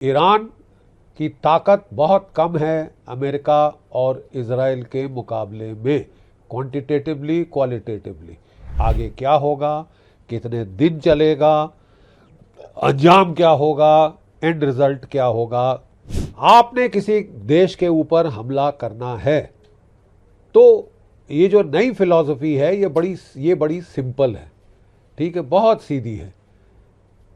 Iran की ताकत बहुत कम है अमेरिका और इजराइल के मुकाबले में, क्वांटिटेटिवली क्वालिटेटिवली। आगे क्या होगा, कितने दिन चलेगा, अंजाम क्या होगा, एंड रिजल्ट क्या होगा। आपने किसी देश के ऊपर हमला करना है तो ये जो नई फिलॉसफी है ये बड़ी सिंपल है, ठीक है, बहुत सीधी है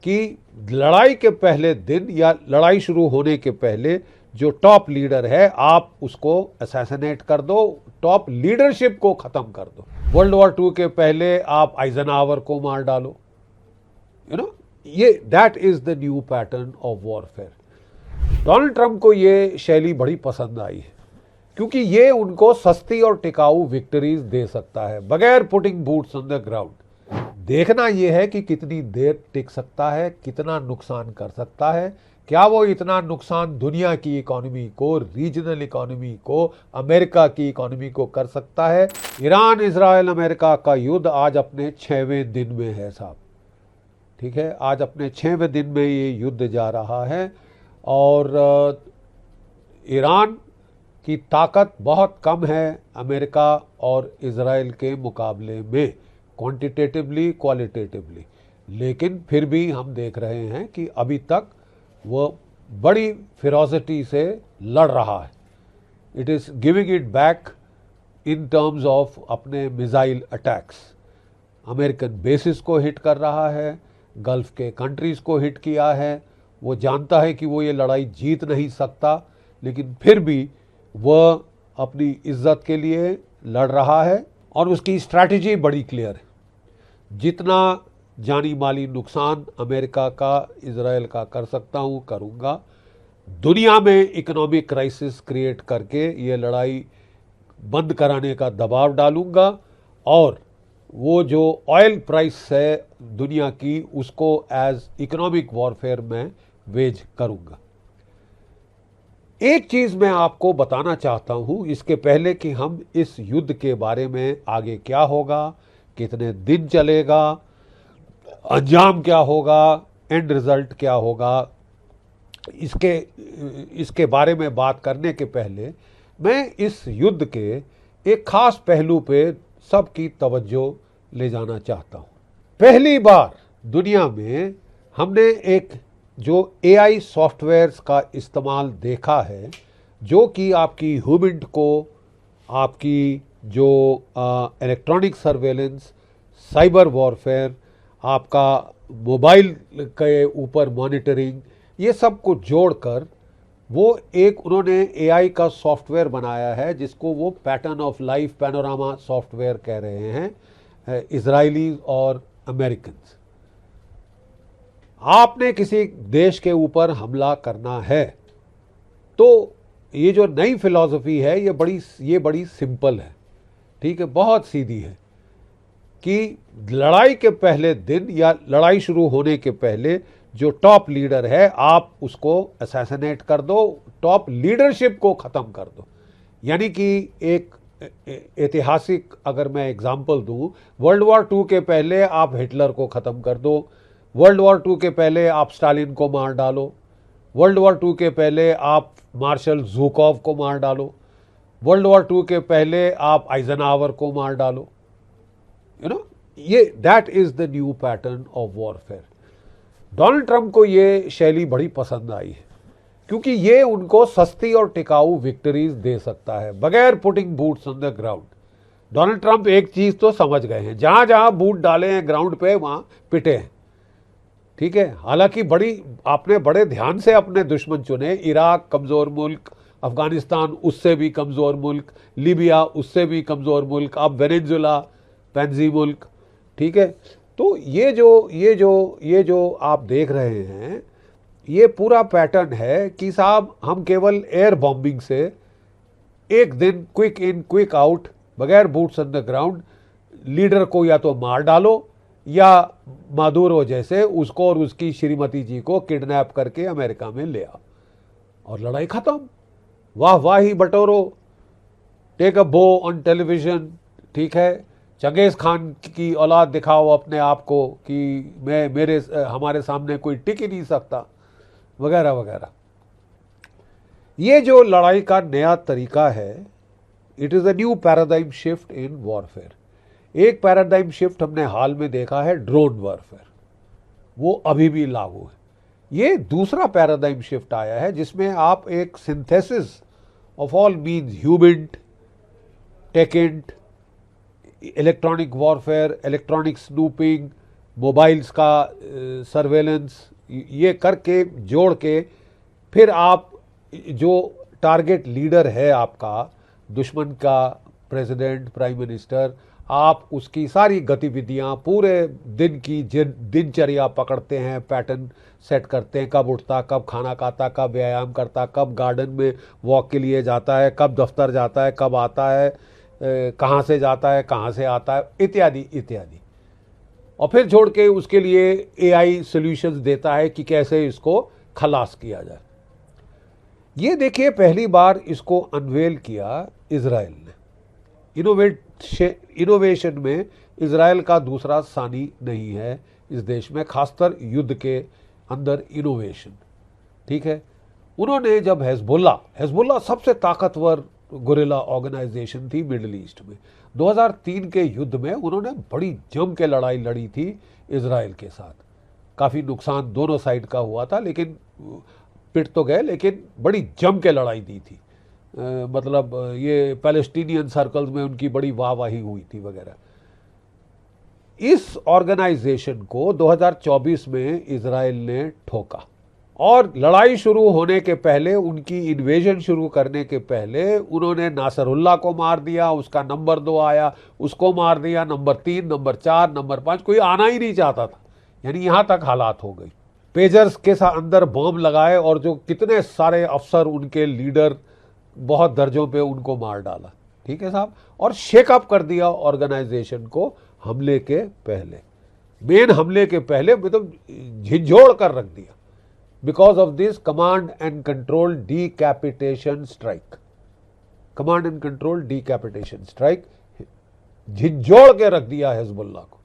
कि लड़ाई के पहले दिन या लड़ाई शुरू होने के पहले जो टॉप लीडर है आप उसको असैसिनेट कर दो, टॉप लीडरशिप को खत्म कर दो। वर्ल्ड वॉर 2 के पहले आप आइजनहावर को मार डालो, ये that is the new pattern of warfare. Donald Trump को ये शैली बड़ी पसंद आई है क्योंकि ये उनको सस्ती और टिकाऊ विक्ट्रीज दे सकता है बगैर putting boots on the ground. देखना यह है कि कितनी देर टिक सकता है, कितना नुकसान कर सकता है, क्या वो इतना नुकसान दुनिया की इकोनॉमी को, रीजनल इकोनॉमी को, अमेरिका की इकोनॉमी को कर सकता है। ईरान इजराइल अमेरिका का युद्ध आज अपने 6वें दिन में है साहब, ठीक है, आज अपने 6वें दिन में ये युद्ध जा रहा है और ईरान की ताकत बहुत कम है अमेरिका और इजराइल के मुकाबले में, क्वांटिटेटिवली क्वालिटेटिवली। लेकिन फिर भी हम देख रहे हैं कि अभी तक वो बड़ी फिरोसिटी से लड़ रहा है। It is giving it back in terms of अपने मिसाइल अटैक्स। अमेरिकन बेसिस को हिट कर रहा है, गल्फ के कंट्रीज़ को हिट किया है। वो जानता है कि वो ये लड़ाई जीत नहीं सकता, लेकिन फिर भी वह अपनी इज्जत के लिए लड़ रहा है और उसकी स्ट्रैटेजी बड़ी क्लियर है। जितना जानी माली नुकसान अमेरिका का, इजराइल का कर सकता हूँ करूँगा। दुनिया में इकोनॉमिक क्राइसिस क्रिएट करके ये लड़ाई बंद कराने का दबाव डालूँगा और वो जो ऑयल प्राइस है दुनिया की उसको एज इकोनॉमिक वॉरफेयर में वेज करूँगा। एक चीज़ मैं आपको बताना चाहता हूँ इसके पहले कि हम इस युद्ध के बारे में आगे क्या होगा, कितने दिन चलेगा, अंजाम क्या होगा, एंड रिजल्ट क्या होगा, इसके बारे में बात करने के पहले मैं इस युद्ध के एक खास पहलू पे सबकी तवज्जो ले जाना चाहता हूँ। पहली बार दुनिया में हमने एक जो एआई सॉफ्टवेयर्स का इस्तेमाल देखा है, जो कि आपकी ह्यूमन को, आपकी जो इलेक्ट्रॉनिक सर्वेलेंस, साइबर वॉरफेयर, आपका मोबाइल के ऊपर मॉनिटरिंग, ये सब को जोड़कर वो एक उन्होंने एआई का सॉफ्टवेयर बनाया है जिसको वो pattern of life panorama software कह रहे हैं, इजरायलीज और अमेरिकन्स। आपने किसी देश के ऊपर हमला करना है तो ये जो नई फिलॉसफी है ये बड़ी सिंपल है, ठीक है, बहुत सीधी है कि लड़ाई के पहले दिन या लड़ाई शुरू होने के पहले जो टॉप लीडर है आप उसको असैसिनेट कर दो, टॉप लीडरशिप को ख़त्म कर दो। यानी कि एक ऐतिहासिक अगर मैं एग्जांपल दूं, वर्ल्ड वॉर 2 के पहले आप हिटलर को ख़त्म कर दो, वर्ल्ड वॉर 2 के पहले आप स्टालिन को मार डालो, वर्ल्ड वॉर 2 के पहले आप मार्शल ज़ुकोव को मार डालो, वर्ल्ड वॉर 2 के पहले आप आइजनहावर को मार डालो। ये that is the new pattern of warfare. Donald Trump को ये शैली बड़ी पसंद आई है क्योंकि ये उनको सस्ती और टिकाऊ विक्ट्रीज दे सकता है बगैर putting boots on the ground. Donald Trump एक चीज़ तो समझ गए हैं, जहाँ जहाँ बूट डाले हैं ग्राउंड पे वहाँ पिटे हैं, ठीक है। हालांकि आपने बड़े ध्यान से अपने दुश्मन चुने, इराक कमज़ोर मुल्क, अफगानिस्तान उससे भी कमज़ोर मुल्क, लीबिया उससे भी कमज़ोर मुल्क, अब वेनेजुला पैंजी मुल्क, ठीक है। तो ये जो आप देख रहे हैं ये पूरा पैटर्न है कि साहब हम केवल एयर बॉम्बिंग से एक दिन क्विक इन क्विक आउट बगैर boots on the ground leader को या तो मार डालो या मादुरो जैसे उसको और उसकी श्रीमती जी को किडनैप करके अमेरिका में ले आओ और लड़ाई खत्म। वाह वाह ही बटोरो, टेक अ बो ऑन टेलीविजन, ठीक है, चंगेज़ खान की औलाद दिखाओ अपने आप को कि हमारे सामने कोई टिक ही नहीं सकता। वगैरह वगैरह। ये जो लड़ाई का नया तरीका है, it is a new paradigm shift in warfare. एक पैराडाइम शिफ्ट हमने हाल में देखा है ड्रोन वॉरफेयर, वो अभी भी लागू है। ये दूसरा पैराडाइम शिफ्ट आया है जिसमें आप एक synthesis of all means HUMINT, TECHINT, electronic warfare, electronic snooping, mobiles का सर्वेलेंस, ये करके जोड़ के फिर आप जो टारगेट लीडर है आपका, दुश्मन का प्रेसिडेंट, प्राइम मिनिस्टर, आप उसकी सारी गतिविधियां पूरे दिन की दिनचर्या पकड़ते हैं, पैटर्न सेट करते हैं, कब उठता, कब खाना खाता, कब व्यायाम करता, कब गार्डन में वॉक के लिए जाता है, कब दफ्तर जाता है, कब आता है, कहाँ से जाता है, कहाँ से आता है, इत्यादि इत्यादि। और फिर छोड़ के उसके लिए एआई सॉल्यूशंस देता है कि कैसे इसको खलास किया जाए। ये देखिए पहली बार इसको अनवेल किया इजराइल ने। इनोवेशन में इजराइल का दूसरा सानी नहीं है इस देश में, खासकर युद्ध के अंदर इनोवेशन। ठीक है, उन्होंने जब हेजबुल्ला सबसे ताकतवर गुरिल्ला ऑर्गेनाइजेशन थी मिडिल ईस्ट में, 2003 के युद्ध में उन्होंने बड़ी जम के लड़ाई लड़ी थी इजराइल के साथ। काफ़ी नुकसान दोनों साइड का हुआ था, लेकिन पिट तो गए, लेकिन बड़ी जम के लड़ाई दी थी। मतलब ये पैलेस्टीनियन सर्कल्स में उनकी बड़ी वाहवाही हुई थी वगैरह। इस ऑर्गेनाइजेशन को 2024 में इजराइल ने ठोका, और लड़ाई शुरू होने के पहले, उनकी इन्वेजन शुरू करने के पहले उन्होंने नासरुल्लाह को मार दिया, उसका नंबर 2 आया, उसको मार दिया, नंबर 3, नंबर 4, नंबर 5, कोई आना ही नहीं चाहता था। यानी यहाँ तक हालात हो गई। पेजर्स के साथ अंदर बॉम्ब लगाए, और जो कितने सारे अफसर, उनके लीडर, बहुत दर्जों पे उनको मार डाला। ठीक है साहब, और शेकअप कर दिया ऑर्गेनाइजेशन को हमले के पहले, मेन हमले के पहले, मतलब झिझोड़ कर रख दिया। Because of this command and control decapitation strike, command and control decapitation strike, झिझोड़ के रख दिया हिजबुल्लाह को।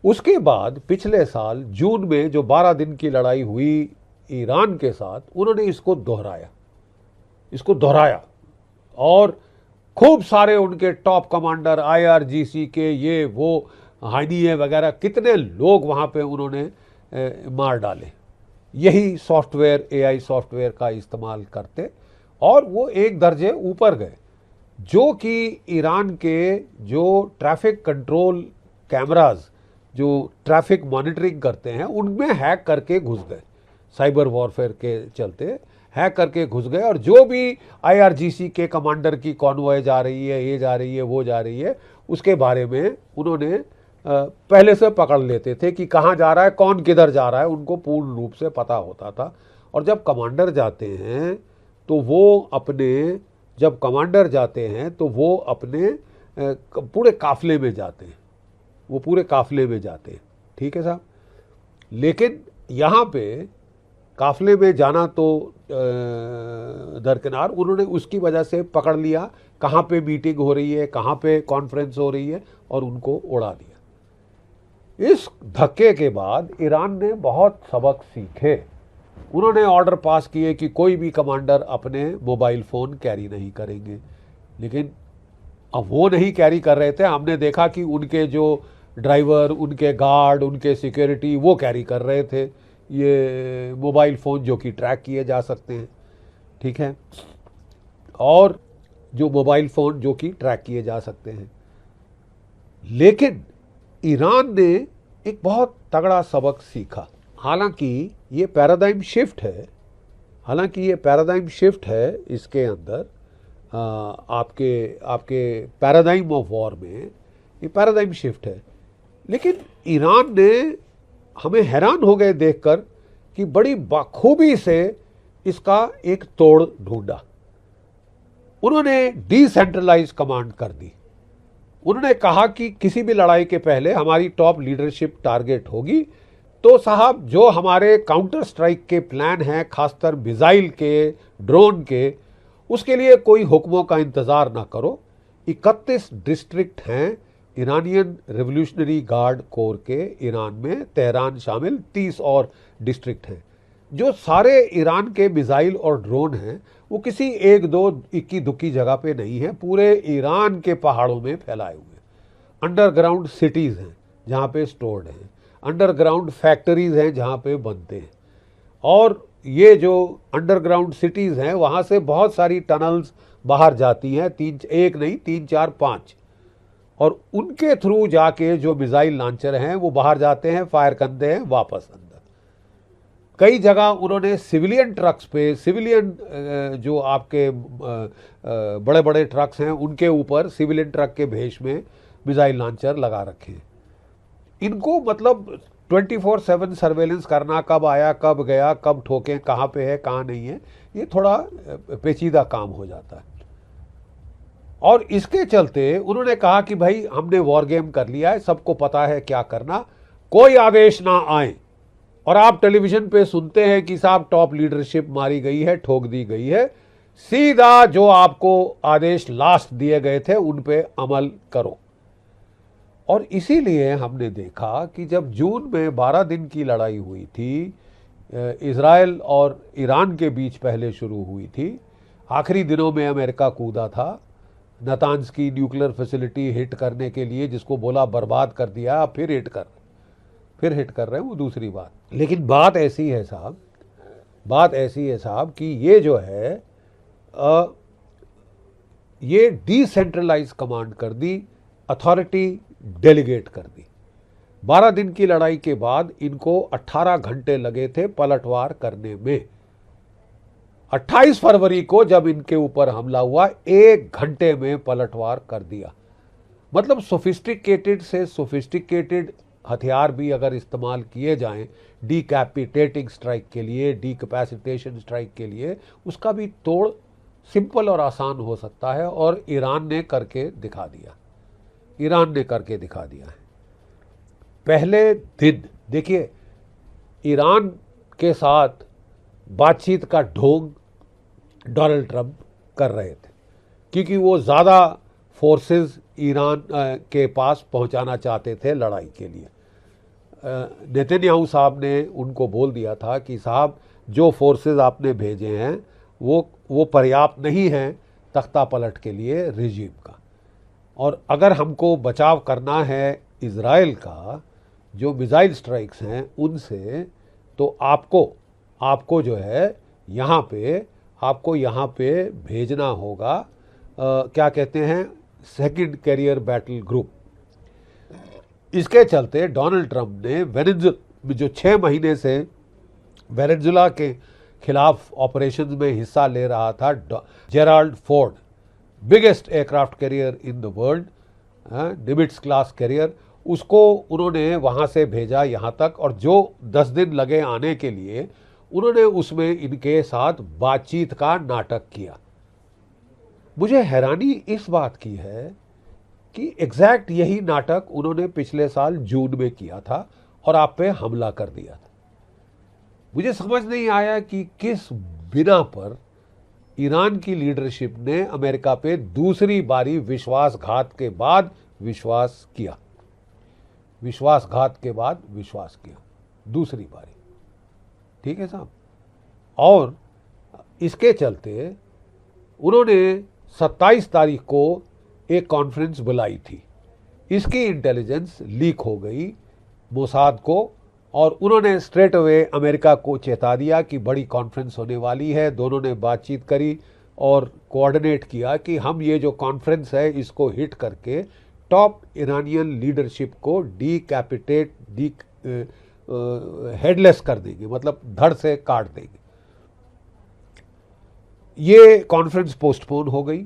उसके बाद पिछले साल जून में जो 12 दिन की लड़ाई हुई ईरान के साथ, उन्होंने इसको दोहराया, और खूब सारे उनके टॉप कमांडर, IRGC के, ये वो हानिये वगैरह, कितने लोग वहाँ पे उन्होंने मार डाले, यही सॉफ्टवेयर, AI सॉफ्टवेयर का इस्तेमाल करते। और वो एक दर्जे ऊपर गए, जो कि ईरान के जो ट्रैफिक कंट्रोल कैमराज, जो ट्रैफिक मॉनिटरिंग करते हैं, उनमें हैक करके घुस गए। साइबर वॉरफेयर के चलते हैक करके घुस गए, और जो भी IRGC के कमांडर की कॉन्वॉय जा रही है, ये जा रही है, वो जा रही है, उसके बारे में उन्होंने पहले से पकड़ लेते थे कि कहाँ जा रहा है, कौन किधर जा रहा है, उनको पूर्ण रूप से पता होता था। और जब कमांडर जाते हैं तो वो अपने, जब कमांडर जाते हैं तो वो अपने पूरे काफिले में जाते हैं, वो पूरे काफिले में जाते हैं। ठीक है साहब, लेकिन यहाँ पे काफिले में जाना तो दरकिनार, उन्होंने उसकी वजह से पकड़ लिया कहाँ पे मीटिंग हो रही है, कहाँ पे कॉन्फ्रेंस हो रही है, और उनको उड़ा दिया। इस धक्के के बाद ईरान ने बहुत सबक सीखे। उन्होंने ऑर्डर पास किए कि कोई भी कमांडर अपने मोबाइल फ़ोन कैरी नहीं करेंगे, लेकिन अब वो नहीं कैरी कर रहे थे। हमने देखा कि उनके जो ड्राइवर, उनके गार्ड, उनके सिक्योरिटी, वो कैरी कर रहे थे ये मोबाइल फ़ोन जो कि ट्रैक किए जा सकते हैं। ठीक है, और जो मोबाइल फ़ोन जो कि ट्रैक किए जा सकते हैं। लेकिन ईरान ने एक बहुत तगड़ा सबक सीखा। हालांकि ये पैराडाइम शिफ्ट है, इसके अंदर आपके पैराडाइम ऑफ वॉर में ये पैराडाइम शिफ्ट है। लेकिन ईरान ने, हमें हैरान हो गए देखकर कि बड़ी बखूबी से इसका एक तोड़ ढूंढा। उन्होंने डिसेंट्रलाइज कमांड कर दी। उन्होंने कहा कि किसी भी लड़ाई के पहले हमारी टॉप लीडरशिप टारगेट होगी, तो साहब जो हमारे काउंटर स्ट्राइक के प्लान हैं, खासकर मिसाइल के, ड्रोन के, उसके लिए कोई हुक्मों का इंतज़ार ना करो। 31 डिस्ट्रिक्ट हैं, ईरानियन रेवोल्यूशनरी गार्ड कोर के ईरान में तेहरान शामिल 30 और डिस्ट्रिक्ट हैं। जो सारे ईरान के मिसाइल और ड्रोन हैं वो किसी एक दो इक्की दुक्की जगह पे नहीं है, पूरे ईरान के पहाड़ों में फैलाए हुए। अंडरग्राउंड सिटीज़ हैं जहाँ पे स्टोर्ड हैं, अंडरग्राउंड फैक्ट्रीज़ हैं जहाँ पे बनते हैं, और ये जो अंडरग्राउंड सिटीज़ हैं वहाँ से बहुत सारी टनल्स बाहर जाती हैं, एक नहीं 3 4 5, और उनके थ्रू जाके जो मिसाइल लॉन्चर हैं वो बाहर जाते हैं, फायर करते हैं वापस अंदर। कई जगह उन्होंने सिविलियन ट्रक्स पे, सिविलियन जो आपके बड़े बड़े ट्रक्स हैं उनके ऊपर सिविलियन ट्रक के भेष में मिसाइल लॉन्चर लगा रखे हैं। इनको मतलब 24/7 सर्वेलेंस करना, कब आया कब गया, कब ठोकें, कहाँ पे है कहाँ नहीं है, ये थोड़ा पेचीदा काम हो जाता है। और इसके चलते उन्होंने कहा कि भाई हमने वॉर गेम कर लिया है, सबको पता है क्या करना, कोई आदेश ना आए। और आप टेलीविजन पे सुनते हैं कि साहब टॉप लीडरशिप मारी गई है, ठोक दी गई है, सीधा जो आपको आदेश लास्ट दिए गए थे उन पे अमल करो। और इसीलिए हमने देखा कि जब जून में 12 दिन की लड़ाई हुई थी, इजराइल और ईरान के बीच पहले शुरू हुई थी, आखिरी दिनों में अमेरिका कूदा था नतान्ज की न्यूक्लियर फैसिलिटी हिट करने के लिए, जिसको बोला बर्बाद कर दिया, फिर हिट कर रहे हैं, वो दूसरी बात। लेकिन बात ऐसी है साहब कि ये जो है ये डिसेंट्रलाइज कमांड कर दी, अथॉरिटी डेलीगेट कर दी। 12 दिन की लड़ाई के बाद इनको 18 घंटे लगे थे पलटवार करने में। 28 फरवरी को जब इनके ऊपर हमला हुआ, 1 घंटे में पलटवार कर दिया। मतलब सोफिस्टिकेटेड से सोफिस्टिकेटेड हथियार भी अगर इस्तेमाल किए जाएं डीकैपिटेटिंग स्ट्राइक के लिए, डीकैपेसिटेशन स्ट्राइक के लिए, उसका भी तोड़ सिंपल और आसान हो सकता है, और ईरान ने करके दिखा दिया है। पहले दिन देखिए, ईरान के साथ बातचीत का ढोंग डोनाल्ड ट्रंप कर रहे थे, क्योंकि वो ज़्यादा फोर्सेस ईरान के पास पहुंचाना चाहते थे लड़ाई के लिए। नेतन्याहू साहब ने उनको बोल दिया था कि साहब जो फोर्सेस आपने भेजे हैं वो पर्याप्त नहीं हैं तख्ता पलट के लिए रिजीम का, और अगर हमको बचाव करना है इजराइल का जो मिसाइल स्ट्राइक्स हैं उनसे, तो आपको जो है आपको यहाँ पे भेजना होगा क्या कहते हैं, सेकंड कैरियर बैटल ग्रुप। इसके चलते डोनाल्ड ट्रंप ने जो 6 महीने से वेनेजुला के खिलाफ ऑपरेशन में हिस्सा ले रहा था, Gerald Ford, biggest aircraft carrier in the world, Nimitz class carrier, उसको उन्होंने वहाँ से भेजा यहाँ तक, और जो 10 दिन लगे आने के लिए उन्होंने उसमें इनके साथ बातचीत का नाटक किया। मुझे हैरानी इस बात की है कि एग्जैक्ट यही नाटक उन्होंने पिछले साल जून में किया था और आप पे हमला कर दिया था। मुझे समझ नहीं आया कि किस बिना पर ईरान की लीडरशिप ने अमेरिका पे दूसरी बारी विश्वासघात के बाद विश्वास किया, दूसरी बारी। ठीक है साहब। और इसके चलते उन्होंने 27 तारीख को एक कॉन्फ्रेंस बुलाई थी, इसकी इंटेलिजेंस लीक हो गई मोसाद को, और उन्होंने स्ट्रेट अवे अमेरिका को चेता दिया कि बड़ी कॉन्फ्रेंस होने वाली है। दोनों ने बातचीत करी और कोऑर्डिनेट किया कि हम ये जो कॉन्फ्रेंस है इसको हिट करके टॉप ईरानियन लीडरशिप को हेडलेस कर देंगे, मतलब धड़ से काट देंगे। ये कॉन्फ्रेंस पोस्टपोन हो गई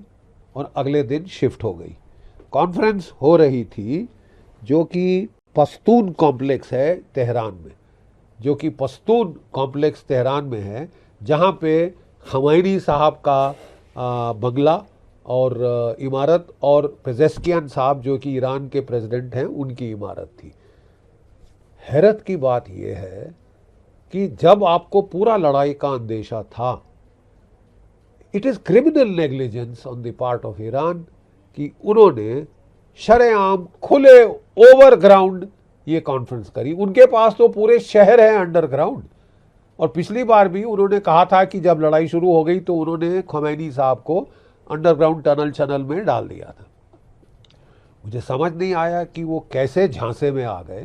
और अगले दिन शिफ्ट हो गई। कॉन्फ्रेंस हो रही थी जो कि पश्तून कॉम्प्लेक्स है तेहरान में, है, जहाँ पे खमैनी साहब का बंगला और इमारत और पेजेस्कियान साहब जो कि ईरान के प्रेसिडेंट हैं उनकी इमारत थी। हैरत की बात यह है कि जब आपको पूरा लड़ाई का अंदेशा था, it is criminal negligence on the part of Iran कि उन्होंने शरेआम खुले ओवरग्राउंड ये कॉन्फ्रेंस करी। उनके पास तो पूरे शहर हैं अंडरग्राउंड। और पिछली बार भी उन्होंने कहा था कि जब लड़ाई शुरू हो गई तो उन्होंने खोमैनी साहब को अंडरग्राउंड टनल में डाल दिया था। मुझे समझ नहीं आया कि वो कैसे झांसे में आ गए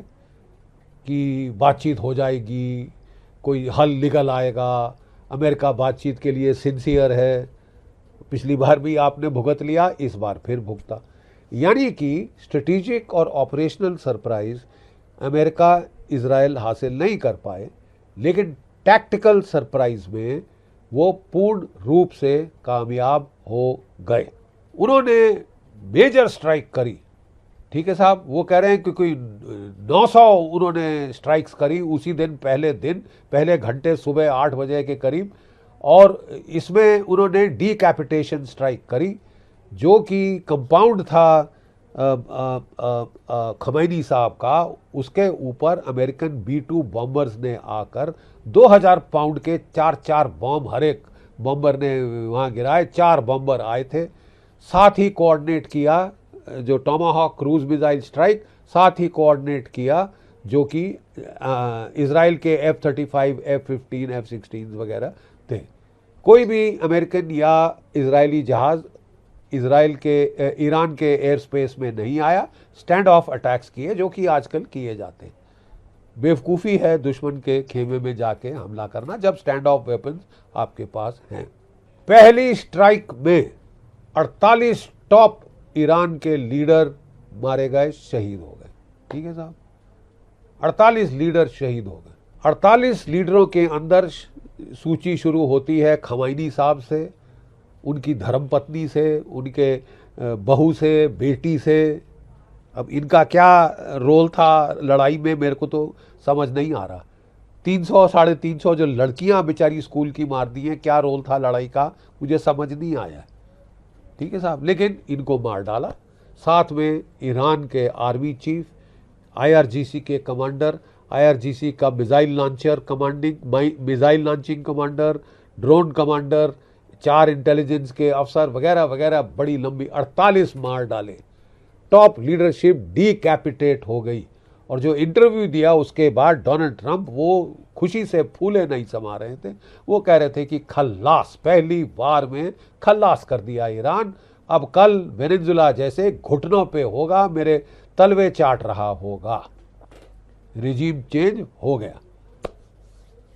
कि बातचीत हो जाएगी, कोई हल निकल आएगा, अमेरिका बातचीत के लिए सिंसियर है। पिछली बार भी आपने भुगत लिया, इस बार फिर भुगता। यानी कि स्ट्रेटेजिक और ऑपरेशनल सरप्राइज अमेरिका इजराइल हासिल नहीं कर पाए, लेकिन टैक्टिकल सरप्राइज में वो पूर्ण रूप से कामयाब हो गए। उन्होंने मेजर स्ट्राइक करी। ठीक है साहब, वो कह रहे हैं कि कोई 900 उन्होंने स्ट्राइक्स करी उसी दिन, पहले घंटे सुबह 8 बजे के करीब। और इसमें उन्होंने डीकैपिटेशन स्ट्राइक करी, जो कि कंपाउंड था खमैनी साहब का। उसके ऊपर अमेरिकन B-2 बॉम्बर्स ने आकर 2000 पाउंड के 4 बॉम्ब हर एक बॉम्बर ने वहाँ गिराए। 4 बॉम्बर आए थे। साथ ही कोऑर्डिनेट किया जो टोमाहॉक क्रूज मिसाइल स्ट्राइक, साथ ही कोऑर्डिनेट किया जो कि इजराइल के F-35, F-15, F-16 वगैरह थे। कोई भी अमेरिकन या इजरायली जहाज़ इजराइल के ईरान के एयर स्पेस में नहीं आया। स्टैंड ऑफ अटैक्स किए, जो कि आजकल किए जाते हैं। बेवकूफ़ी है दुश्मन के खेमे में जाके हमला करना जब स्टैंड ऑफ वेपन्स आपके पास हैं। पहली स्ट्राइक में 48 टॉप ईरान के लीडर मारे गए, शहीद हो गए। ठीक है साहब, 48 लीडर शहीद हो गए। 48 लीडरों के अंदर सूची शुरू होती है खमैनी साहब से, उनकी धर्मपत्नी से, उनके बहू से, बेटी से। अब इनका क्या रोल था लड़ाई में मेरे को तो समझ नहीं आ रहा। 300 साढ़े 300 जो लड़कियां बेचारी स्कूल की मार दी हैं, क्या रोल था लड़ाई का मुझे समझ नहीं आया। ठीक है साहब, लेकिन इनको मार डाला। साथ में ईरान के आर्मी चीफ, IRGC के कमांडर, IRGC का missile launching commander, drone commander, 4 intelligence के अफसर वगैरह वगैरह, बड़ी लंबी 48 मार डाले। टॉप लीडरशिप डीकैपिटेट हो गई। और जो इंटरव्यू दिया उसके बाद डोनाल्ड ट्रंप, वो खुशी से फूले नहीं समा रहे थे। वो कह रहे थे कि खल्लास, पहली बार में खल्लास कर दिया ईरान। अब कल वेनेजुला जैसे घुटनों पे होगा, मेरे तलवे चाट रहा होगा। रिजीम चेंज हो गया।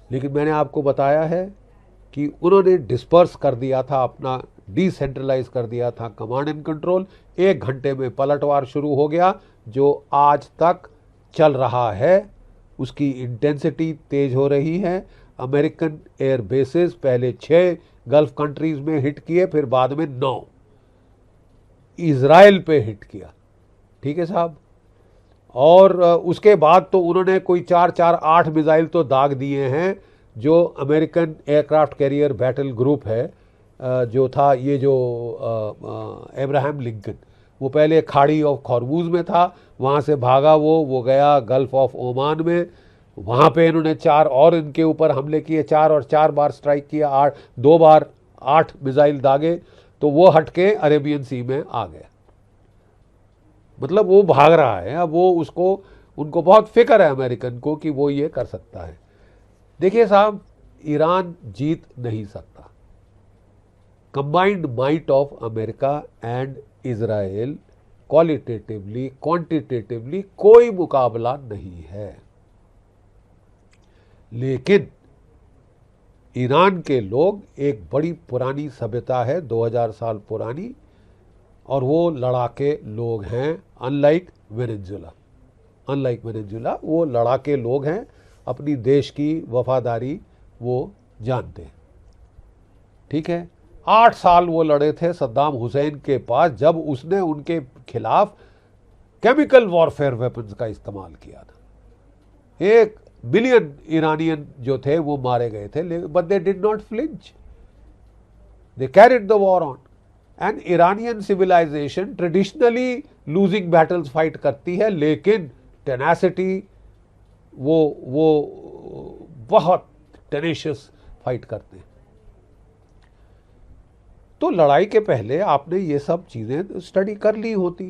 लेकिन मैंने आपको बताया है कि उन्होंने डिस्पर्स कर दिया था अपना, डिसेंट्रलाइज कर दिया था कमांड एंड कंट्रोल। 1 घंटे में पलटवार शुरू हो गया, जो आज तक चल रहा है। उसकी इंटेंसिटी तेज हो रही है। अमेरिकन एयर बेसेस पहले 6 गल्फ कंट्रीज में हिट किए, फिर बाद में 9 इजराइल पे हिट किया। ठीक है साहब, और उसके बाद तो उन्होंने कोई 4-8 मिसाइल तो दाग दिए हैं। जो American aircraft carrier battle group है, जो था ये जो अब्राहम लिंकन, वो पहले खाड़ी ऑफ खॉर्मूज में था, वहाँ से भागा वो गया गल्फ ऑफ ओमान में। वहाँ पे इन्होंने 4 और इनके ऊपर हमले किए, 4 और 4 बार स्ट्राइक किया, 2 बार 8 मिसाइल दागे, तो वो हट के अरेबियन सी में आ गया। मतलब वो भाग रहा है। अब वो उनको बहुत फिक्र है अमेरिकन को कि वो ये कर सकता है। देखिए साहब, ईरान जीत नहीं सकता। Combined might of America and Israel qualitatively, quantitatively कोई मुकाबला नहीं है। लेकिन ईरान के लोग एक बड़ी पुरानी सभ्यता है, 2000 साल पुरानी, और वो लड़ाके लोग हैं। अनलाइक वेनेजुला वो लड़ाके लोग हैं, अपनी देश की वफादारी वो जानते हैं। ठीक है, 8 साल वो लड़े थे सद्दाम हुसैन के पास, जब उसने उनके खिलाफ केमिकल वॉरफेयर वेपन्स का इस्तेमाल किया था। 1 बिलियन ईरानियन जो थे वो मारे गए थे, but they did not flinch, they carried the war on. And Iranian civilization traditionally losing battles fight करती है, लेकिन टेनासिटी, वो बहुत टेनेशियस फाइट करते हैं। तो लड़ाई के पहले आपने ये सब चीज़ें स्टडी कर ली होती।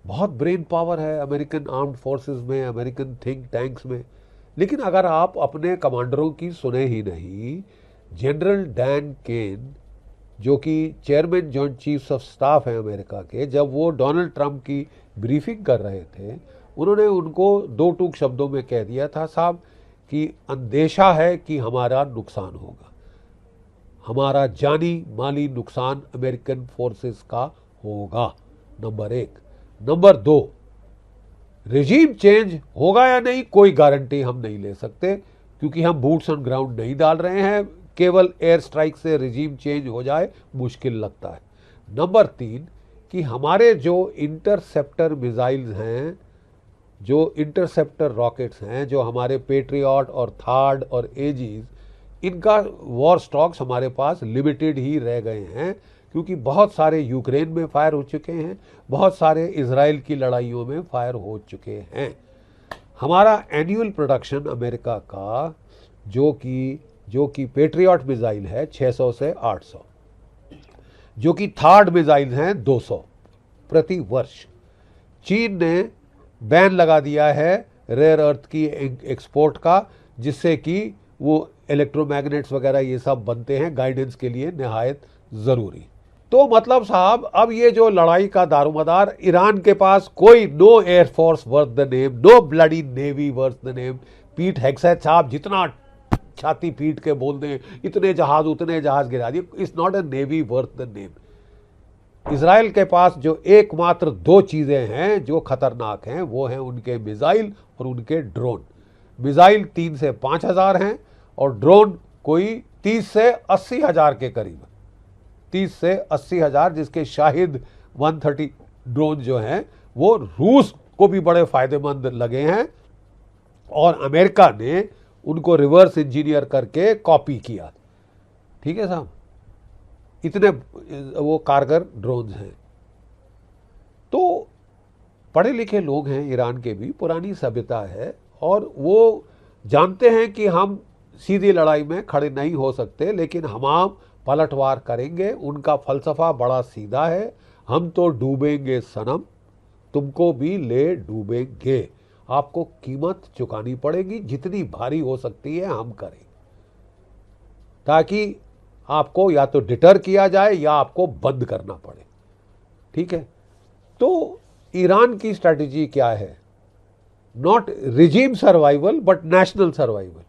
बहुत ब्रेन पावर है अमेरिकन आर्म्ड फोर्सेस में, अमेरिकन थिंक टैंक्स में, लेकिन अगर आप अपने कमांडरों की सुने ही नहीं। जनरल डैन केन जो कि chairman joint chiefs of staff हैं अमेरिका के, जब वो डोनाल्ड ट्रंप की ब्रीफिंग कर रहे थे, उन्होंने उनको दो टूक शब्दों में कह दिया था साहब कि अंदेशा है कि हमारा नुकसान होगा, हमारा जानी माली नुकसान अमेरिकन फोर्सेस का होगा। नंबर एक। नंबर दो, रेजीम चेंज होगा या नहीं कोई गारंटी हम नहीं ले सकते, क्योंकि हम बूट्स ऑन ग्राउंड नहीं डाल रहे हैं। केवल एयर स्ट्राइक से रेजीम चेंज हो जाए मुश्किल लगता है। नंबर तीन, कि हमारे जो इंटरसेप्टर मिसाइल्स हैं, जो इंटरसेप्टर रॉकेट्स हैं, जो हमारे पेट्रियट और थार्ड और एजीज, इनका वॉर स्टॉक्स हमारे पास लिमिटेड ही रह गए हैं, क्योंकि बहुत सारे यूक्रेन में फायर हो चुके हैं, बहुत सारे इजराइल की लड़ाइयों में फायर हो चुके हैं। हमारा एनुअल प्रोडक्शन अमेरिका का जो कि पेट्रियट मिसाइल है 600 से 800, जो कि थार्ड मिसाइल हैं 200 प्रति वर्ष। चीन ने बैन लगा दिया है रेयर अर्थ की एक्सपोर्ट का, जिससे कि वो इलेक्ट्रोमैग्नेट्स वगैरह ये सब बनते हैं, गाइडेंस के लिए निहायत ज़रूरी। तो मतलब साहब, अब ये जो लड़ाई का दारोमदार, ईरान के पास कोई no air force worth the name, no bloody navy worth the name. Pete Hegseth साहब जितना छाती पीट के बोल दें, इतने जहाज उतने जहाज गिरा दिए, it's not a navy worth the name. Israel के पास जो एकमात्र दो चीज़ें हैं जो खतरनाक हैं, वो हैं उनके मिसाइल और उनके ड्रोन। मिसाइल 3 से 5 हज़ार हैं और ड्रोन कोई 30 से 80 हज़ार के करीब, 30 से 80 हज़ार, जिसके शाहिद 130 ड्रोन जो हैं वो रूस को भी बड़े फायदेमंद लगे हैं, और अमेरिका ने उनको रिवर्स इंजीनियर करके कॉपी किया। ठीक है साहब, इतने वो कारगर ड्रोन्स हैं। तो पढ़े लिखे लोग हैं ईरान के भी, पुरानी सभ्यता है, और वो जानते हैं कि हम सीधी लड़ाई में खड़े नहीं हो सकते, लेकिन हम पलटवार करेंगे। उनका फलसफा बड़ा सीधा है, हम तो डूबेंगे सनम, तुमको भी ले डूबेंगे, आपको कीमत चुकानी पड़ेगी, जितनी भारी हो सकती है हम करेंगे, ताकि आपको या तो डिटर किया जाए या आपको बंद करना पड़े। ठीक है, तो ईरान की स्ट्रैटेजी क्या है? Not regime survival but national survival.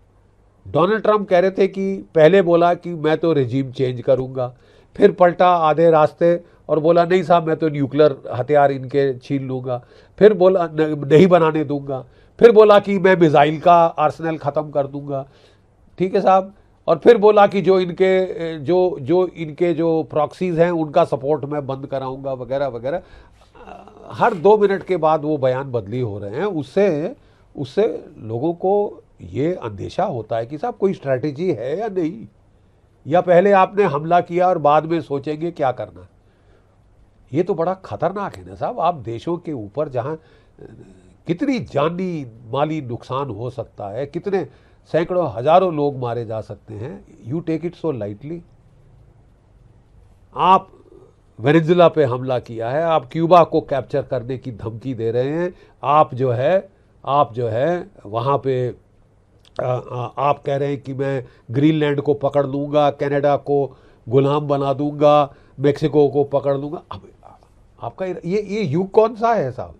Donald Trump कह रहे थे कि पहले बोला कि मैं तो रिजीम चेंज करूंगा, फिर पलटा आधे रास्ते और बोला नहीं साहब मैं तो न्यूक्लियर हथियार इनके छीन लूंगा, फिर बोला नहीं बनाने दूंगा, फिर बोला कि मैं मिसाइल का आर्सेनल ख़त्म कर दूंगा। ठीक है साहब, और फिर बोला कि जो इनके जो प्रॉक्सीज हैं उनका सपोर्ट मैं बंद कराऊंगा वगैरह वगैरह। हर 2 मिनट के बाद वो बयान बदली हो रहे हैं। उससे लोगों को ये अंदेशा होता है कि साहब कोई स्ट्रैटेजी है या नहीं, या पहले आपने हमला किया और बाद में सोचेंगे क्या करना। ये तो बड़ा खतरनाक है ना साहब। आप देशों के ऊपर जहां कितनी जानी माली नुकसान हो सकता है, कितने सैकड़ों हजारों लोग मारे जा सकते हैं, you take it so lightly. आप वेनेजुला पे हमला किया है, आप क्यूबा को कैप्चर करने की धमकी दे रहे हैं, आप जो है वहाँ पे आप कह रहे हैं कि मैं ग्रीनलैंड को पकड़ लूँगा, कनाडा को गुलाम बना दूंगा, मेक्सिको को पकड़ लूँगा। अब आपका ये युग कौन सा है साहब?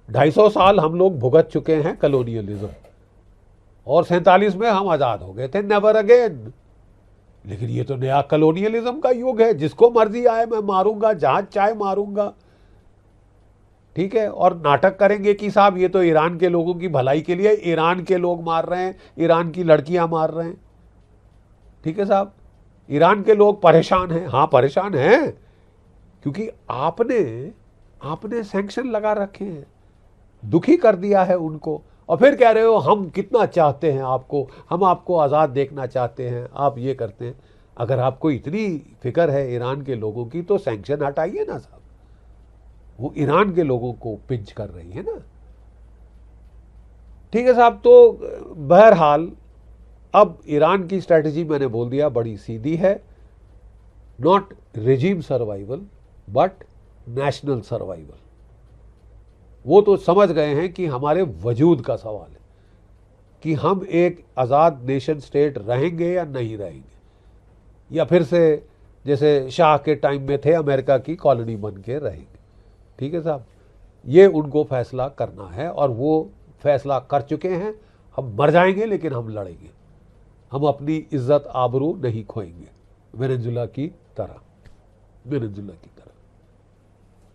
250 साल हम लोग भुगत चुके हैं कलोनियलिज्म, और 47 में हम आज़ाद हो गए थे, नेवर अगेन। लेकिन ये तो नया कलोनियलिज्म का युग है, जिसको मर्जी आए मैं मारूंगा, जहां चाहे मारूंगा। ठीक है, और नाटक करेंगे कि साहब ये तो ईरान के लोगों की भलाई के लिए, ईरान के लोग मार रहे हैं, ईरान की लड़कियां मार रहे हैं। ठीक है साहब, ईरान के लोग परेशान हैं। हाँ परेशान हैं, क्योंकि आपने सैंक्शन लगा रखे हैं, दुखी कर दिया है उनको, और फिर कह रहे हो हम कितना चाहते हैं आपको, हम आपको आज़ाद देखना चाहते हैं, आप ये करते हैं। अगर आपको इतनी फिक्र है ईरान के लोगों की तो सैंक्शन हटाइए ना साहब, वो ईरान के लोगों को पिंच कर रही है ना। ठीक है साहब, तो बहरहाल अब ईरान की स्ट्रैटेजी मैंने बोल दिया बड़ी सीधी है, not regime survival but national survival. वो तो समझ गए हैं कि हमारे वजूद का सवाल है कि हम एक आज़ाद नेशन स्टेट रहेंगे या नहीं रहेंगे, या फिर से जैसे शाह के टाइम में थे अमेरिका की कॉलोनी बन के रहेंगे। ठीक है साहब, ये उनको फैसला करना है और वो फैसला कर चुके हैं। हम मर जाएंगे लेकिन हम लड़ेंगे, हम अपनी इज्जत आबरू नहीं खोएंगे, वेनेजुला की तरह, वेनेजुला की तरह।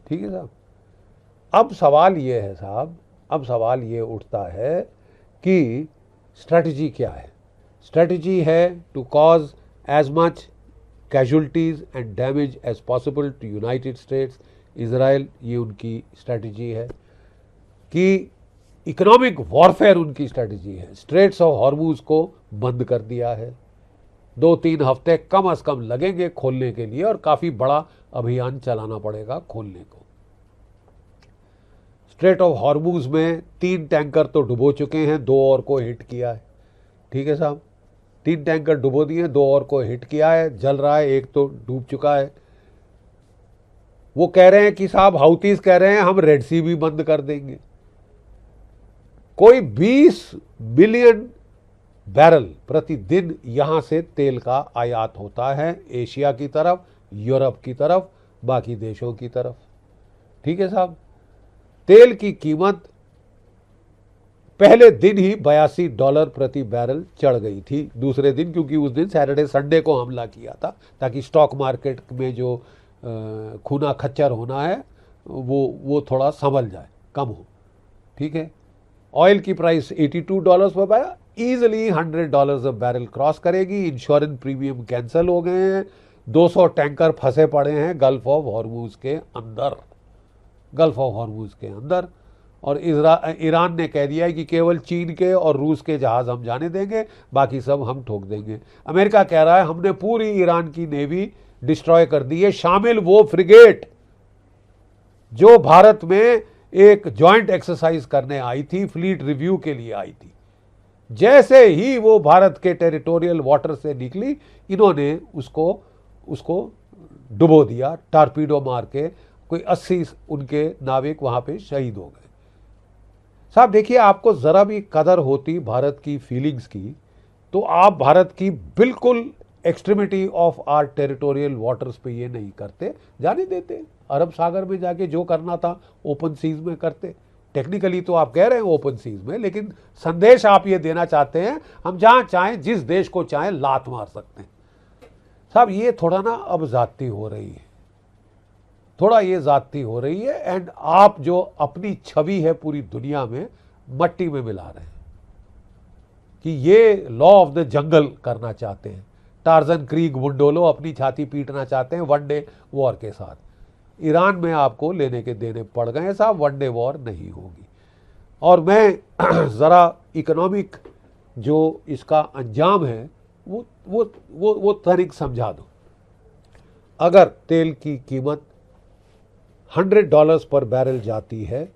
ठीक है साहब। अब सवाल ये है साहब, अब सवाल ये उठता है कि स्ट्रेटजी क्या है। स्ट्रेटजी है to cause as much casualties and damage as possible to United States, Israel, ये उनकी स्ट्रेटजी है। कि इकोनॉमिक वॉरफेयर उनकी स्ट्रेटजी है। स्ट्रेट्स ऑफ हॉर्मूज को बंद कर दिया है, 2-3 हफ्ते कम से कम लगेंगे खोलने के लिए और काफ़ी बड़ा अभियान चलाना पड़ेगा खोलने को। स्ट्रेट ऑफ हॉर्मूज में 3 टैंकर तो डुबो चुके हैं, 2 और को हिट किया है। ठीक है साहब, 3 टैंकर डुबो दिए, 2 और को हिट किया है, जल रहा है, एक तो डूब चुका है। वो कह रहे हैं कि साहब हाउतीज कह रहे हैं हम रेड सी भी बंद कर देंगे। कोई 20 बिलियन बैरल प्रतिदिन यहां से तेल का आयात होता है एशिया की तरफ, यूरोप की तरफ, बाकी देशों की तरफ। ठीक है साहब, तेल की कीमत पहले दिन ही $82 प्रति बैरल चढ़ गई थी, दूसरे दिन, क्योंकि उस दिन सैटरडे संडे को हमला किया था ताकि स्टॉक मार्केट में जो खूना खच्चर होना है वो थोड़ा संभल जाए, कम हो। ठीक है, ऑयल की प्राइस $82 पर पाया, ईजिली $100 बैरल क्रॉस करेगी। इंश्योरेंस प्रीमियम कैंसिल हो गए हैं, 200 टैंकर फंसे पड़े हैं गल्फ ऑफ हॉर्मूज के अंदर, गल्फ ऑफ हॉर्मूज के अंदर। और ईरान ने कह दिया है कि केवल चीन के और रूस के जहाज हम जाने देंगे, बाकी सब हम ठोक देंगे। अमेरिका कह रहा है हमने पूरी ईरान की नेवी डिस्ट्रॉय कर दी है, शामिल वो फ्रिगेट जो भारत में एक जॉइंट एक्सरसाइज करने आई थी, फ्लीट रिव्यू के लिए आई थी। जैसे ही वो भारत के टेरिटोरियल वाटर से निकली, इन्होंने उसको डुबो दिया, टारपीडो मार के। कोई 80 उनके नाविक वहां पे शहीद हो गए। साहब देखिए, आपको जरा भी कदर होती भारत की फीलिंग्स की, तो आप भारत की बिल्कुल extremity of our territorial waters पे ये नहीं करते, जाने देते। अरब सागर में जाके जो करना था ओपन सीज में करते। टेक्निकली तो आप कह रहे हैं ओपन सीज में, लेकिन संदेश आप ये देना चाहते हैं हम जहां चाहें, जिस देश को चाहें लात मार सकते हैं। साहब ये थोड़ा ना अब जाती हो रही है, थोड़ा ये जाती हो रही है। एंड आप जो अपनी छवि है पूरी दुनिया में मट्टी में मिला रहे हैं कि ये लॉ ऑफ द जंगल करना चाहते हैं। टार्जन क्रीग बुंडोलो अपनी छाती पीटना चाहते हैं वनडे वॉर के साथ। ईरान में आपको लेने के देने पड़ गए साहब, वनडे वॉर नहीं होगी। और मैं ज़रा इकोनॉमिक जो इसका अंजाम है वो तरीक समझा दूँ। अगर तेल की कीमत $100 पर बैरल जाती है,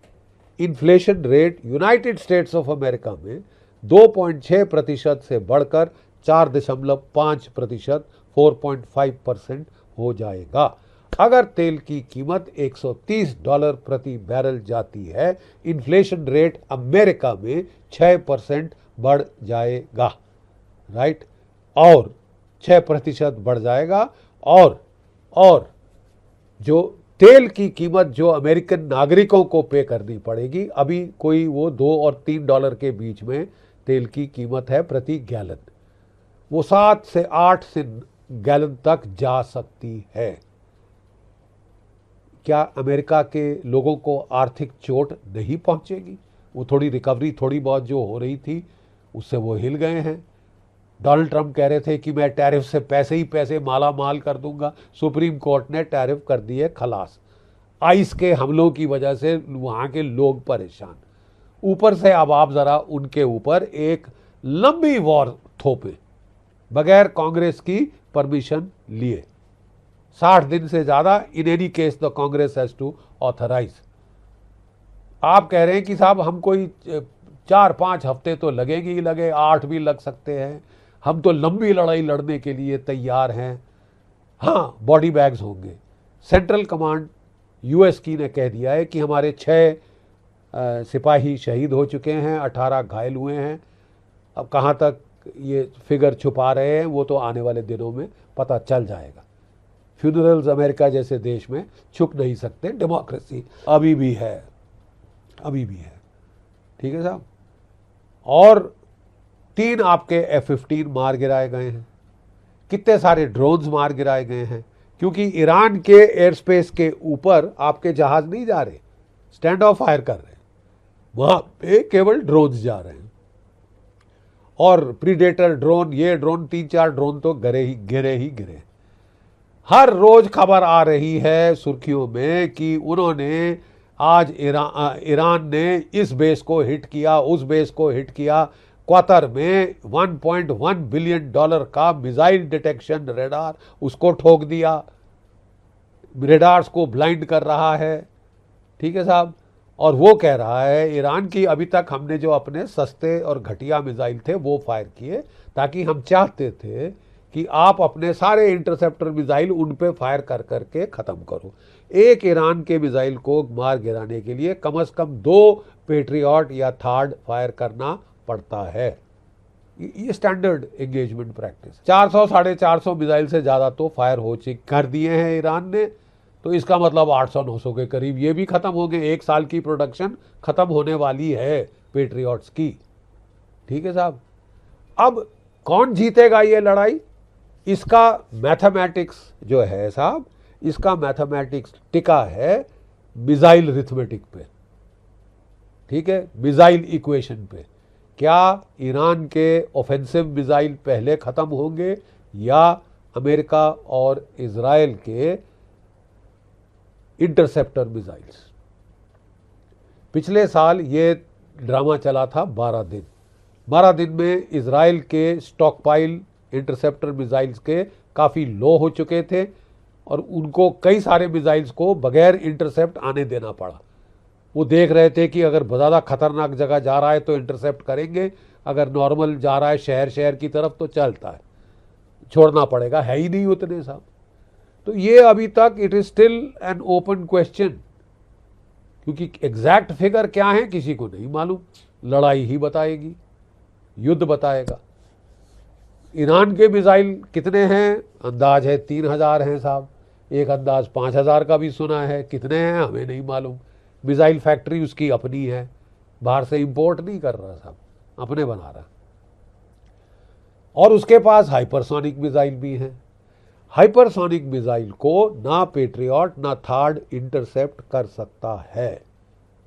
inflation rate United states of America में 2.6% से बढ़कर 4.5%, 4.5% हो जाएगा। अगर तेल की कीमत $130 प्रति बैरल जाती है, इन्फ्लेशन रेट अमेरिका में 6% बढ़ जाएगा, राइट, और 6% बढ़ जाएगा। और जो तेल की कीमत जो अमेरिकन नागरिकों को पे करनी पड़ेगी, अभी कोई वो $2 और $3 के बीच में तेल की कीमत है प्रति गैलन, वो 7 से 8 से गैलन तक जा सकती है। क्या अमेरिका के लोगों को आर्थिक चोट नहीं पहुंचेगी? वो थोड़ी रिकवरी थोड़ी बहुत जो हो रही थी उससे वो हिल गए हैं। डोनाल्ड ट्रंप कह रहे थे कि मैं टैरिफ से पैसे ही पैसे माला माल कर दूंगा, सुप्रीम कोर्ट ने टैरिफ कर दिए खलास। आइस के हमलों की वजह से वहाँ के लोग परेशान, ऊपर से अब आप ज़रा उनके ऊपर एक लंबी वॉर थोपे बगैर कांग्रेस की परमिशन लिए, 60 दिन से ज़्यादा। In any case the Congress has to authorize. आप कह रहे हैं कि साहब हम कोई 4-5 हफ्ते तो लगेंगे ही लगे, 8 भी लग सकते हैं, हम तो लंबी लड़ाई लड़ने के लिए तैयार हैं। हाँ, बॉडी बैग्स होंगे। सेंट्रल कमांड यूएस की ने कह दिया है कि हमारे 6 सिपाही शहीद हो चुके हैं, 18 घायल हुए हैं। अब कहाँ तक ये फिगर छुपा रहे हैं वो तो आने वाले दिनों में पता चल जाएगा। फ्यूनरल्स अमेरिका जैसे देश में छुप नहीं सकते, डेमोक्रेसी अभी भी है, अभी भी है। ठीक है साहब। और 3 आपके F-15 मार गिराए गए हैं, कितने सारे ड्रोन्स मार गिराए गए हैं, क्योंकि ईरान के एयर स्पेस के ऊपर आपके जहाज नहीं जा रहे, स्टैंड ऑफ फायर कर रहे हैं, वहां पे केवल ड्रोन्स जा रहे हैं। और प्रीडेटर ड्रोन, ये ड्रोन 3-4 ड्रोन तो गिरे ही गिरे। हर रोज खबर आ रही है सुर्खियों में कि उन्होंने आज ईरान ने इस बेस को हिट किया, उस बेस को हिट किया। क्वातर में $1.1 बिलियन का मिसाइल डिटेक्शन रेडार, उसको ठोक दिया, रेडार्स को ब्लाइंड कर रहा है। ठीक है साहब। और वो कह रहा है ईरान की अभी तक हमने जो अपने सस्ते और घटिया मिसाइल थे वो फायर किए, ताकि हम चाहते थे कि आप अपने सारे इंटरसेप्टर मिसाइल उन पे फायर कर करके ख़त्म करो। एक ईरान के मिसाइल को मार गिराने के लिए कम से कम 2 पेट्रियट या थार्ड फायर करना पड़ता है। ये स्टैंडर्ड एंगेजमेंट प्रैक्टिस। 400-450 मिसाइल से ज़्यादा तो फायर कर दिए हैं ईरान ने, तो इसका मतलब 800-900 के करीब ये भी ख़त्म हो गए। 1 साल की प्रोडक्शन ख़त्म होने वाली है पेट्रियट्स की। ठीक है साहब। अब कौन जीतेगा ये लड़ाई, इसका मैथमेटिक्स जो है साहब, इसका मैथमेटिक्स टिका है मिसाइल रिथमेटिक पे। ठीक है, मिसाइल इक्वेशन पे। क्या ईरान के ऑफेंसिव मिसाइल पहले ख़त्म होंगे या अमेरिका और इजराइल के इंटरसेप्टर मिसाइल्स। पिछले साल ये ड्रामा चला था 12 दिन। 12 दिन में इजराइल के स्टॉक पाइल इंटरसेप्टर मिसाइल्स के काफ़ी लो हो चुके थे और उनको कई सारे मिसाइल्स को बगैर इंटरसेप्ट आने देना पड़ा। वो देख रहे थे कि अगर ज़्यादा खतरनाक जगह जा रहा है तो इंटरसेप्ट करेंगे, अगर नॉर्मल जा रहा है शहर की तरफ तो चलता है, छोड़ना पड़ेगा, है ही नहीं उतने साहब। तो ये अभी तक it is still an open question, क्योंकि एग्जैक्ट फिगर क्या है किसी को नहीं मालूम। लड़ाई ही बताएगी, युद्ध बताएगा। ईरान के मिसाइल कितने हैं, अंदाज है 3000 हैं साहब। एक अंदाज 5000 का भी सुना है, कितने हैं हमें नहीं मालूम। मिसाइल फैक्ट्री उसकी अपनी है, बाहर से इंपोर्ट नहीं कर रहा साहब, अपने बना रहा। और उसके पास हाइपरसोनिक मिसाइल भी हैं। हाइपरसोनिक मिसाइल को ना पेट्रियट ना थार्ड इंटरसेप्ट कर सकता है।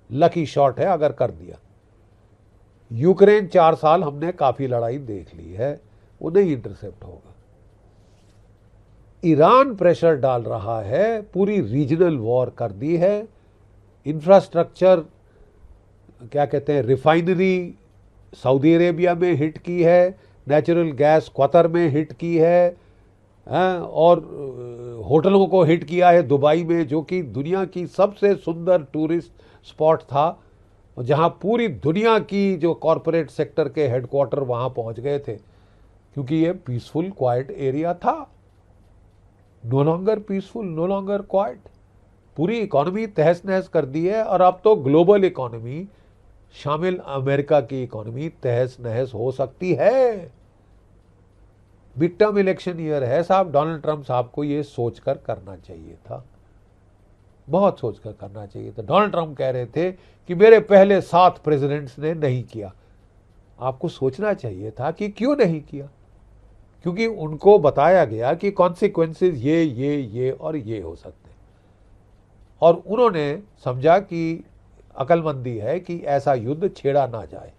लकी शॉट है अगर कर दिया। यूक्रेन 4 साल हमने काफी लड़ाई देख ली है, वो नहीं इंटरसेप्ट होगा। ईरान प्रेशर डाल रहा है, पूरी रीजनल वॉर कर दी है। इंफ्रास्ट्रक्चर क्या कहते हैं, रिफाइनरी सऊदी अरेबिया में हिट की है, नेचुरल गैस क्वातर में हिट की है, और होटलों को हिट किया है दुबई में, जो कि दुनिया की सबसे सुंदर टूरिस्ट स्पॉट था, जहां पूरी दुनिया की जो कॉरपोरेट सेक्टर के हेडक्वार्टर वहां पहुंच गए थे, क्योंकि ये पीसफुल क्वाइट एरिया था। No longer peaceful, no longer quiet. पूरी इकोनॉमी तहस नहस कर दी है, और अब तो ग्लोबल इकोनॉमी शामिल अमेरिका की इकोनॉमी तहस नहस हो सकती है। मिड टर्म इलेक्शन ईयर है साहब, डोनाल्ड ट्रंप साहब को ये सोचकर करना चाहिए था, बहुत सोचकर करना चाहिए था। डोनाल्ड ट्रंप कह रहे थे कि मेरे पहले 7 प्रेसिडेंट्स ने नहीं किया। आपको सोचना चाहिए था कि क्यों नहीं किया, क्योंकि उनको बताया गया कि कॉन्सिक्वेंसेस ये और ये हो सकते हैं, और उन्होंने समझा कि अकलमंदी है कि ऐसा युद्ध छेड़ा ना जाए।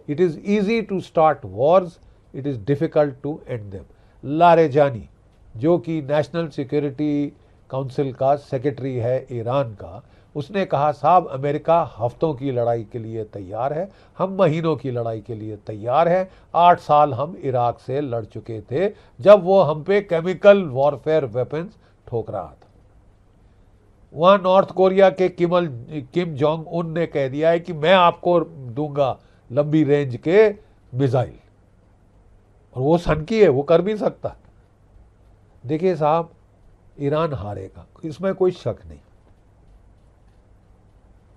It is easy to start wars, it is difficult to end them. Larijani, जो कि नेशनल सिक्योरिटी काउंसिल का सेक्रेटरी है ईरान का, उसने कहा साहब अमेरिका हफ्तों की लड़ाई के लिए तैयार है, हम महीनों की लड़ाई के लिए तैयार है। 8 साल हम इराक से लड़ चुके थे जब वो हम पे केमिकल वॉरफेयर वेपन्स ठोक रहा था। वहाँ नॉर्थ कोरिया के किम जोंग उन ने कह दिया है कि मैं आपको दूंगा लंबी रेंज के मिसाइल, और वो सनकी है, वो कर भी सकता। देखिए साहब, ईरान हारेगा, इसमें कोई शक नहीं।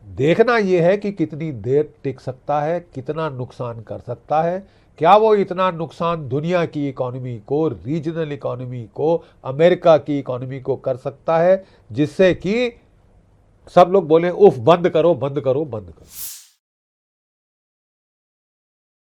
देखना यह है कि कितनी देर टिक सकता है, कितना नुकसान कर सकता है, क्या वो इतना नुकसान दुनिया की इकोनॉमी को, रीजनल इकोनॉमी को, अमेरिका की इकोनॉमी को कर सकता है, जिससे कि सब लोग बोले उफ बंद करो बंद करो बंद करो।